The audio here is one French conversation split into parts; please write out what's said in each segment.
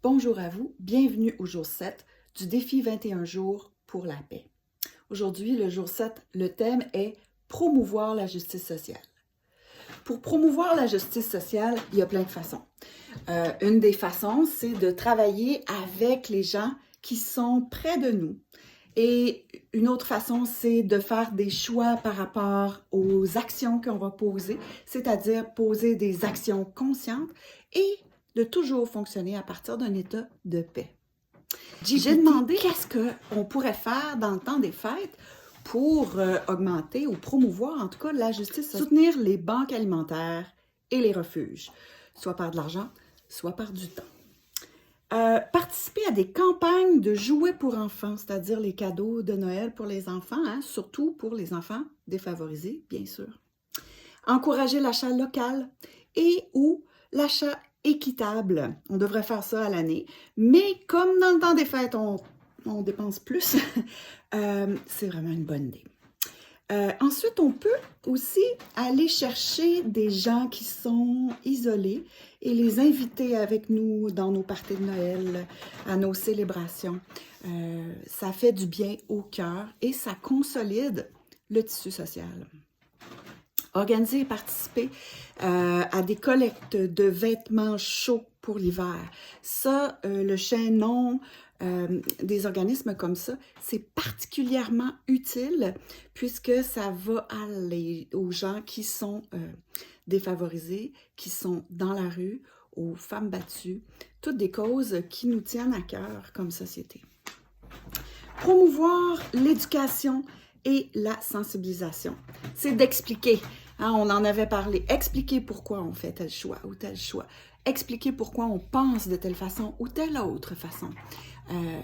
Bonjour à vous, bienvenue au jour 7 du défi 21 jours pour la paix. Aujourd'hui, le jour 7, le thème est promouvoir la justice sociale. Pour promouvoir la justice sociale, il y a plein de façons. Une des façons, c'est de travailler avec les gens qui sont près de nous. Et une autre façon, c'est de faire des choix par rapport aux actions qu'on va poser, c'est-à-dire poser des actions conscientes et de toujours fonctionner à partir d'un état de paix. J'ai demandé qu'est-ce qu'on pourrait faire dans le temps des fêtes pour augmenter ou promouvoir en tout cas la justice, soutenir les banques alimentaires et les refuges, soit par de l'argent, soit par du temps. Participer à des campagnes de jouets pour enfants, c'est-à-dire les cadeaux de Noël pour les enfants, surtout pour les enfants défavorisés, bien sûr. Encourager l'achat local et ou l'achat équitable. On devrait faire ça à l'année, mais comme dans le temps des fêtes, on dépense plus, c'est vraiment une bonne idée. Ensuite, on peut aussi aller chercher des gens qui sont isolés et les inviter avec nous dans nos parties de Noël, à nos célébrations. Ça fait du bien au cœur et ça consolide le tissu social. Organiser et participer à des collectes de vêtements chauds pour l'hiver. Ça, le chaînon des organismes comme ça, c'est particulièrement utile puisque ça va aller aux gens qui sont défavorisés, qui sont dans la rue, aux femmes battues, toutes des causes qui nous tiennent à cœur comme société. Promouvoir l'éducation et la sensibilisation. C'est d'expliquer. On en avait parlé. Expliquer pourquoi on fait tel choix ou tel choix. Expliquer pourquoi on pense de telle façon ou telle autre façon.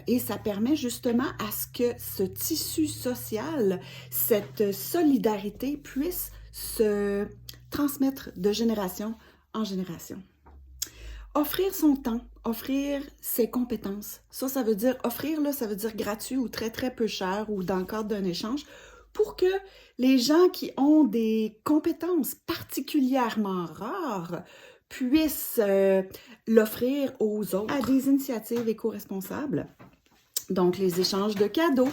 Et ça permet justement à ce que ce tissu social, cette solidarité puisse se transmettre de génération en génération. Offrir son temps, offrir ses compétences. Ça veut dire offrir, là, ça veut dire gratuit ou très, très peu cher ou dans le cadre d'un échange pour que les gens qui ont des compétences particulièrement rares puissent l'offrir aux autres à des initiatives éco-responsables. Donc, les échanges de cadeaux,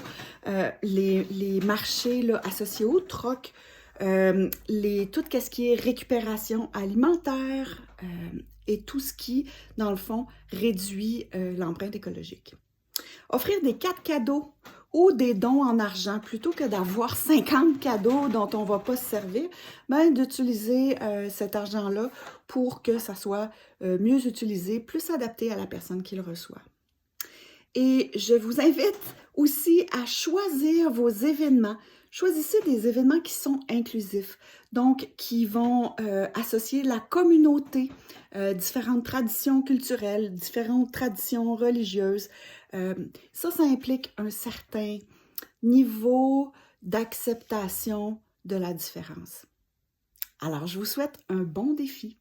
les marchés là, associés au troc, tout ce qui est récupération alimentaire et tout ce qui, dans le fond, réduit l'empreinte écologique. Offrir des 4 cadeaux ou des dons en argent, plutôt que d'avoir 50 cadeaux dont on ne va pas se servir, d'utiliser cet argent-là pour que ça soit mieux utilisé, plus adapté à la personne qui le reçoit. Et je vous invite aussi à choisir vos événements. Choisissez des événements qui sont inclusifs, donc qui vont associer la communauté, différentes traditions culturelles, différentes traditions religieuses. Ça implique un certain niveau d'acceptation de la différence. Alors, je vous souhaite un bon défi.